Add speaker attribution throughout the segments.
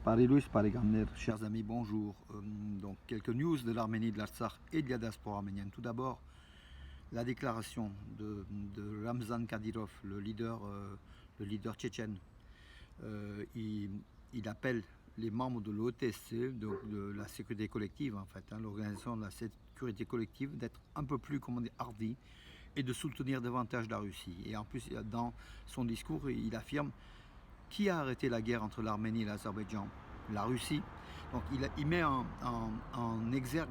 Speaker 1: Paris-Louis, Paris-Gamner, chers amis, bonjour. Donc, quelques news de l'Arménie, de l'Artsakh et de la diaspora arménienne. Tout d'abord, la déclaration de Ramzan Kadyrov, le leader tchétchène. Il appelle les membres de l'OTSE, de la sécurité collective, en fait, l'organisation de la sécurité collective, d'être un peu plus, comment dire, hardi et de soutenir davantage la Russie. Et en plus, dans son discours, il affirme qui a arrêté la guerre entre l'Arménie et l'Azerbaïdjan? La Russie. Donc il met en exergue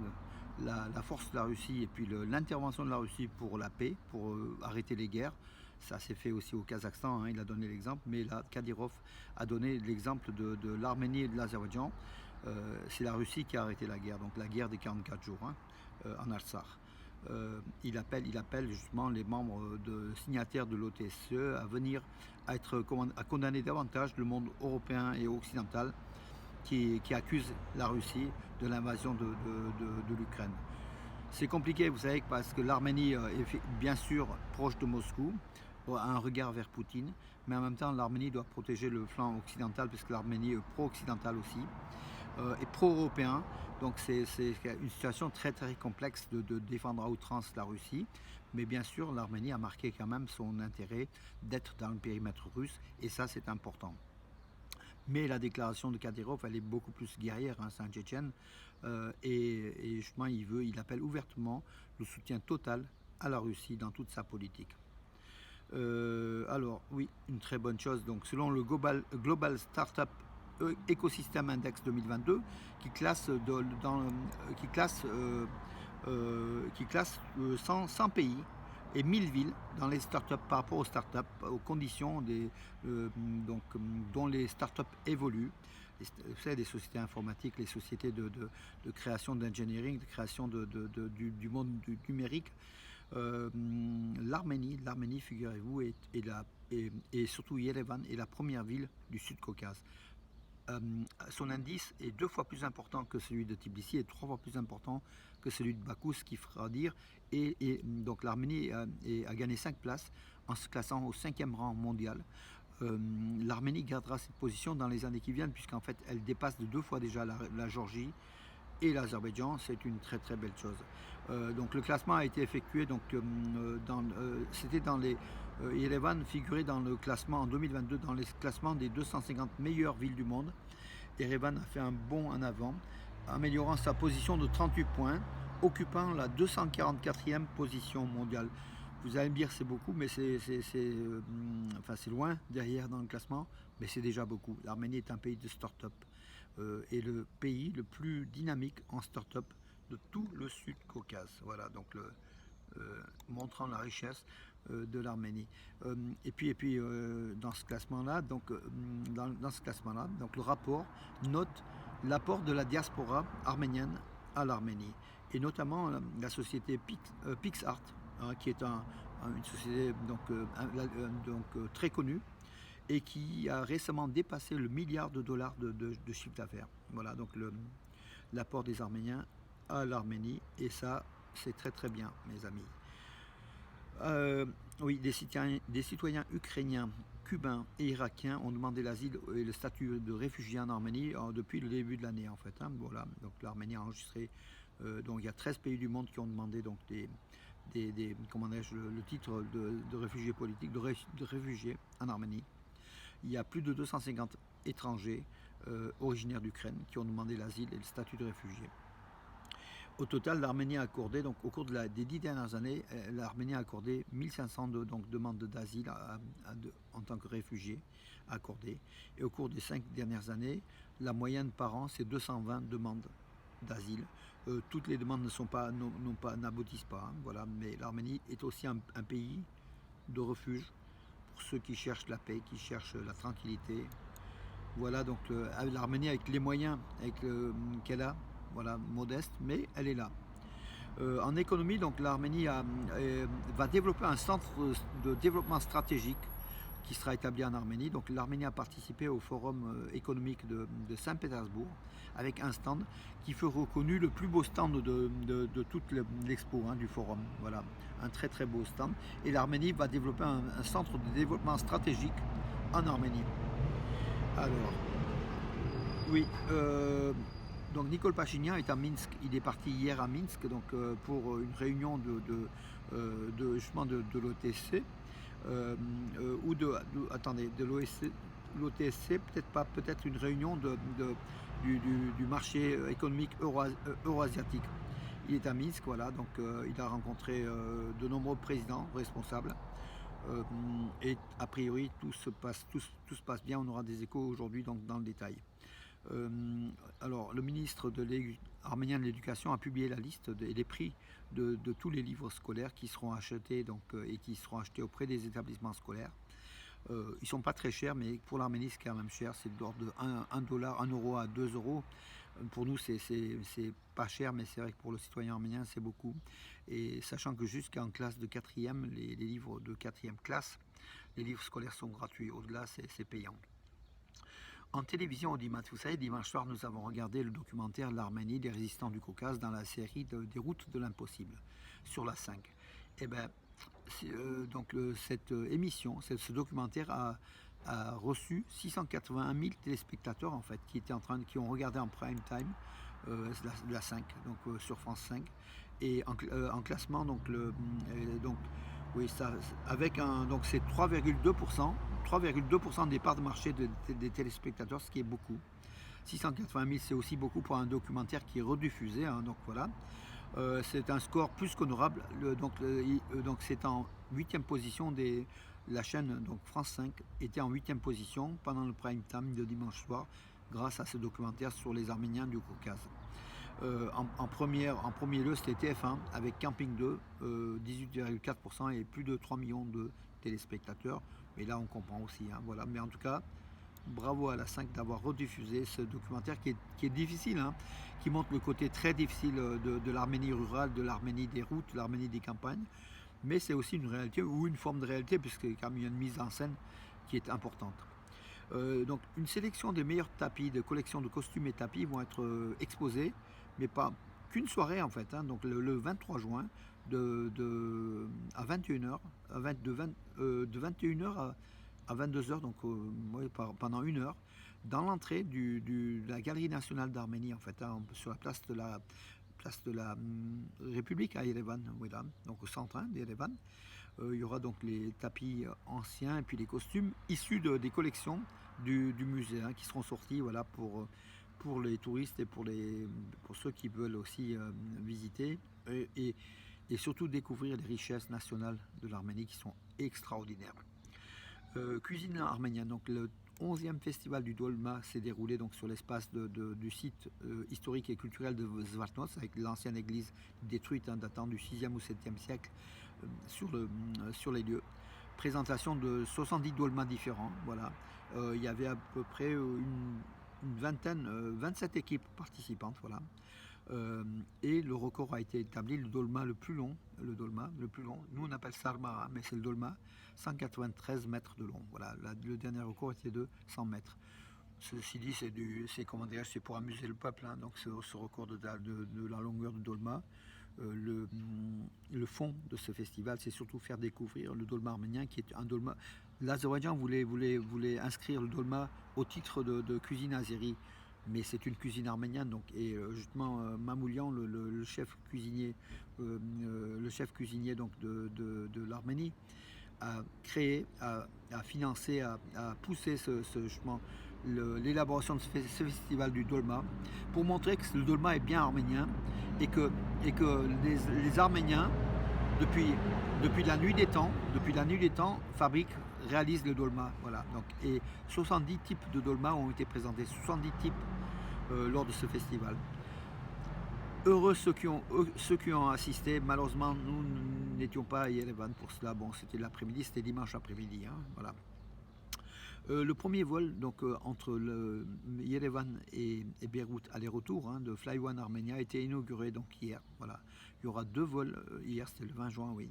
Speaker 1: la force de la Russie et puis l'intervention de la Russie pour la paix, pour arrêter les guerres. Ça s'est fait aussi au Kazakhstan, il a donné l'exemple, mais là, Kadyrov a donné l'exemple de l'Arménie et de l'Azerbaïdjan. C'est la Russie qui a arrêté la guerre, donc la guerre des 44 jours en Artsakh. Il appelle justement les membres signataires de l'OTSE à venir à condamner davantage le monde européen et occidental qui accuse la Russie de l'invasion de l'Ukraine. C'est compliqué, vous savez, parce que l'Arménie est bien sûr proche de Moscou, a un regard vers Poutine, mais en même temps l'Arménie doit protéger le flanc occidental, puisque l'Arménie est pro-occidentale aussi, et pro-européen. Donc c'est une situation très très complexe de défendre à outrance la Russie, mais bien sûr l'Arménie a marqué quand même son intérêt d'être dans le périmètre russe, et ça c'est important. Mais la déclaration de Kadyrov, elle est beaucoup plus guerrière, c'est un Tchétchène, et justement il appelle ouvertement le soutien total à la Russie dans toute sa politique. Alors oui, une très bonne chose. Donc selon le Global Startup Ecosystem Index 2022, qui classe 100 pays et 1000 villes dans les startups par rapport aux startups, aux conditions dont les startups évoluent. Vous savez, les sociétés informatiques, les sociétés de création d'engineering, de création du monde numérique. L'Arménie, figurez-vous, et surtout Yerevan est la première ville du Sud-Caucase. Son indice est 2 fois plus important que celui de Tbilissi et 3 fois plus important que celui de Bakou, ce qui fera dire. Et donc l'Arménie a gagné 5 places en se classant au 5e rang mondial. L'Arménie gardera cette position dans les années qui viennent, puisqu'en fait elle dépasse de 2 fois déjà la Géorgie et l'Azerbaïdjan. C'est une très très belle chose. Donc le classement a été effectué, c'était dans les Yerevan figurait dans le classement en 2022 dans les classements des 250 meilleures villes du monde. Yerevan a fait un bond en avant, améliorant sa position de 38 points, occupant la 244e position mondiale. Vous allez me dire c'est beaucoup, mais c'est loin derrière dans le classement, mais c'est déjà beaucoup. L'Arménie est un pays de start-up et le pays le plus dynamique en start-up de tout le Sud-Caucase. Voilà, donc montrant la richesse de l'Arménie. Et puis dans ce classement-là, donc le rapport note l'apport de la diaspora arménienne à l'Arménie, et notamment la société PixArt, qui est une société très connue et qui a récemment dépassé le milliard de dollars de chiffre d'affaires. Voilà donc l'apport des Arméniens à l'Arménie, et ça c'est très très bien, mes amis. Oui, des citoyens ukrainiens, cubains et irakiens ont demandé l'asile et le statut de réfugié en Arménie depuis le début de l'année, en fait. Voilà, donc l'Arménie a enregistré. Donc il y a 13 pays du monde qui ont demandé donc comment dirais-je, le titre de réfugié politique, de réfugié en Arménie. Il y a plus de 250 étrangers originaires d'Ukraine qui ont demandé l'asile et le statut de réfugié. Au total, l'Arménie a accordé, donc au cours des 10 dernières années, l'Arménie a accordé 1500 demandes d'asile en tant que réfugiés accordées. Et au cours des 5 dernières années, la moyenne par an, c'est 220 demandes d'asile. Toutes les demandes n'aboutissent pas, voilà, mais l'Arménie est aussi un pays de refuge pour ceux qui cherchent la paix, qui cherchent la tranquillité. Voilà, donc l'Arménie, avec les moyens qu'elle a, voilà, modeste, mais elle est là. En économie, donc l'Arménie va développer un centre de développement stratégique qui sera établi en Arménie. Donc l'Arménie a participé au forum économique de Saint-Pétersbourg avec un stand qui fut reconnu le plus beau stand de toute l'expo du forum. Voilà, un très très beau stand. Et l'Arménie va développer un centre de développement stratégique en Arménie. Alors, Oui, donc Nicole Pachinian est à Minsk. Il est parti hier à Minsk donc, pour une réunion justement de l'OTSC ou attendez, de l'OTSC, peut-être pas, peut-être une réunion du marché économique euro-asiatique. Il est à Minsk, voilà, donc il a rencontré de nombreux présidents responsables. Et a priori, tout se passe bien. On aura des échos aujourd'hui donc, dans le détail. Alors, le ministre arménien de l'Éducation a publié la liste des prix de tous les livres scolaires qui seront achetés donc, et qui seront achetés auprès des établissements scolaires. Ils ne sont pas très chers, mais pour l'Arménie, c'est quand même cher. C'est de l'ordre de 1 dollar, 1 euro à 2 euros. Pour nous, c'est pas cher, mais c'est vrai que pour le citoyen arménien, c'est beaucoup. Et sachant que jusqu'en classe de 4e, les livres de 4e classe, les livres scolaires sont gratuits. Au-delà, c'est payant. En télévision audimat, vous savez, dimanche soir, nous avons regardé le documentaire L'Arménie des résistants du Caucase dans la série des routes de l'impossible sur la 5. Et bien, donc cette émission, ce documentaire a reçu 681 000 téléspectateurs en fait, qui ont regardé en prime time la 5, donc sur France 5, et en classement donc oui, ça, avec donc c'est 3,2% des parts de marché des téléspectateurs, ce qui est beaucoup. 680 000, c'est aussi beaucoup pour un documentaire qui est rediffusé, hein, donc voilà. C'est un score plus qu'honorable. Donc c'est en 8e position la chaîne donc France 5 était en 8e position pendant le prime time de dimanche soir grâce à ce documentaire sur les Arméniens du Caucase. En premier lieu, c'était TF1 avec Camping 2, 18,4% et plus de 3 millions de téléspectateurs. Mais là, on comprend aussi. Hein, voilà. Mais en tout cas, bravo à la 5 d'avoir rediffusé ce documentaire qui est difficile, hein, qui montre le côté très difficile de l'Arménie rurale, de l'Arménie des routes, de l'Arménie des campagnes. Mais c'est aussi une réalité ou une forme de réalité puisqu'il y a une mise en scène qui est importante. Donc une sélection des meilleurs tapis de collection de costumes et tapis vont être exposés, mais pas qu'une soirée en fait, hein, donc le 23 juin à 21h, de 21h à 22h, donc pendant une heure, dans l'entrée de la Galerie nationale d'Arménie en fait, hein, sur la place de la République à Yerevan, voilà, donc au centre hein, d'Yerevan. Il y aura donc les tapis anciens et puis les costumes issus des collections du musée hein, qui seront sortis voilà, pour les touristes et pour ceux qui veulent aussi visiter et surtout découvrir les richesses nationales de l'Arménie qui sont extraordinaires. Cuisine arménienne, donc le 11e festival du Dolma s'est déroulé donc, sur l'espace du site historique et culturel de Zvartnots avec l'ancienne église détruite hein, datant du 6e ou 7e siècle sur les lieux. Présentation de 70 dolmas différents. Voilà. Il y avait à peu près une vingtaine, 27 équipes participantes. Voilà. Et le record a été établi, le dolma le plus long, nous on appelle ça Armara, mais c'est le dolma, 193 mètres de long. Voilà, le dernier record était de 100 mètres. Ceci dit, c'est pour amuser le peuple, hein, donc ce record de la longueur du dolma. Le fond de ce festival, c'est surtout faire découvrir le dolma arménien, qui est un dolma. L'Azerbaïdjan voulait inscrire le dolma au titre de cuisine azérie, mais c'est une cuisine arménienne, donc et justement Mamoulian, le chef cuisinier, donc de l'Arménie, a créé, a financé, a poussé l'élaboration de ce festival du dolma pour montrer que le dolma est bien arménien et que les Arméniens depuis la nuit des temps réalisent le dolma. Voilà. Donc, et 70 types de dolma ont été présentés, 70 types lors de ce festival. Heureux ceux qui ont assisté. Malheureusement, nous n'étions pas à Yerevan pour cela. Bon, c'était l'après-midi, c'était dimanche après-midi. Hein, voilà. Le premier vol donc, entre Yerevan et Beyrouth aller-retour hein, de Fly One Armenia a été inauguré donc, hier. Voilà. Il y aura 2 vols, hier c'était le 20 juin, oui.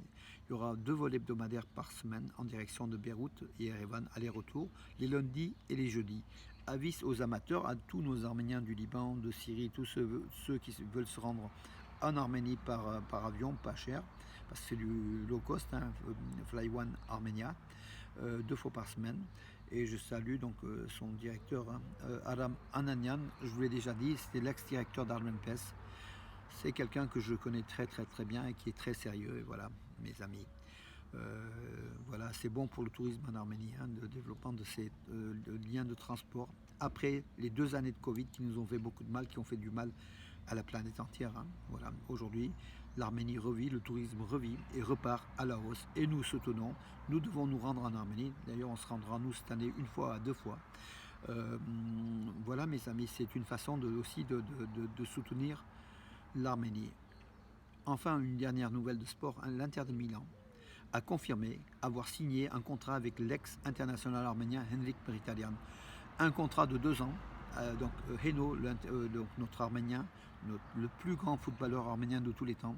Speaker 1: Il y aura 2 vols hebdomadaires par semaine en direction de Beyrouth et Yerevan aller-retour, les lundis et les jeudis. Avis aux amateurs, à tous nos Arméniens du Liban, de Syrie, tous ceux qui veulent se rendre en Arménie par avion, pas cher, parce que c'est du low cost, hein, Fly One Armenia, 2 fois par semaine. Et je salue donc son directeur, hein, Adam Ananian. Je vous l'ai déjà dit, c'était l'ex-directeur d'Armenpes. C'est quelqu'un que je connais très très très bien et qui est très sérieux. Et voilà, mes amis. Voilà, c'est bon pour le tourisme en Arménie, hein, le développement de ces liens de transport. Après les 2 années de Covid qui nous ont fait beaucoup de mal, qui ont fait du mal à la planète entière. Hein. Voilà, aujourd'hui, l'Arménie revit, le tourisme revit et repart à la hausse. Et nous soutenons, nous devons nous rendre en Arménie. D'ailleurs, on se rendra nous cette année 1 fois, 2 fois. Voilà, mes amis, c'est une façon aussi de soutenir l'Arménie. Enfin, une dernière nouvelle de sport, hein, l'Inter de Milan a confirmé avoir signé un contrat avec l'ex-international arménien Henrik Mkhitaryan. Un contrat de 2 ans. Donc Heno, donc notre Arménien, le plus grand footballeur arménien de tous les temps,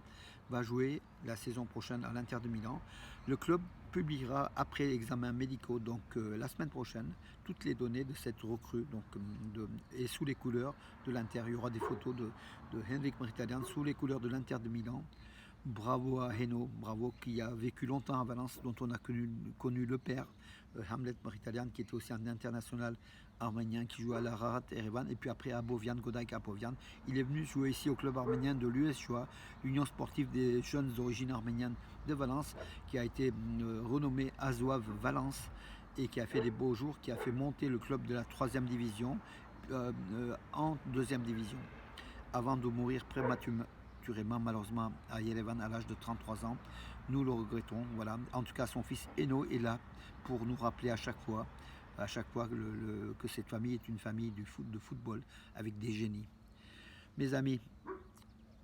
Speaker 1: va jouer la saison prochaine à l'Inter de Milan. Le club publiera après examens médicaux, donc la semaine prochaine, toutes les données de cette recrue. Donc, et sous les couleurs de l'Inter, il y aura des photos de Henrik Mkhitaryan sous les couleurs de l'Inter de Milan. Bravo à Heno, bravo, qui a vécu longtemps à Valence, dont on a connu le père, Hamlet Mkhitaryan, qui était aussi un international arménien qui jouait à la Rarat Erevan, et puis après à Bovian, Godaïk à Bovian. Il est venu jouer ici au club arménien de l'USUA, l'Union sportive des jeunes d'origine arménienne de Valence, qui a été renommé Azouav Valence et qui a fait des beaux jours, qui a fait monter le club de la 3e division en 2e division, avant de mourir prématurément malheureusement à Yerevan à l'âge de 33 ans. Nous le regrettons. Voilà. En tout cas, son fils Eno est là pour nous rappeler à chaque fois que cette famille est une famille de football avec des génies. Mes amis,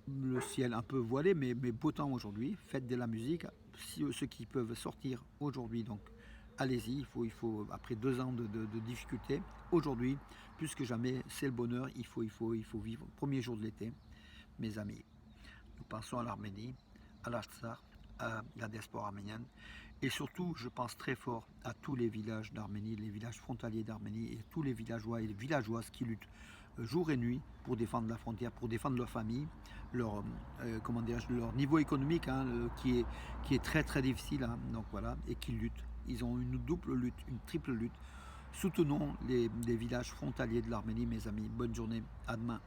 Speaker 1: le ciel un peu voilé, mais beau temps aujourd'hui. Faites de la musique. Ceux qui peuvent sortir aujourd'hui, donc allez-y. Il faut après 2 ans de difficultés, aujourd'hui, plus que jamais, c'est le bonheur. Il faut vivre. Premier jour de l'été, mes amis. Nous pensons à l'Arménie, à l'Artsakh, à la diaspora arménienne. Et surtout, je pense très fort à tous les villages d'Arménie, les villages frontaliers d'Arménie et tous les villageois et les villageoises qui luttent jour et nuit pour défendre la frontière, pour défendre leur famille, leur niveau économique, hein, qui est très très difficile. Hein, donc voilà, et qui luttent. Ils ont une double lutte, une triple lutte. Soutenons les villages frontaliers de l'Arménie, mes amis. Bonne journée, à demain.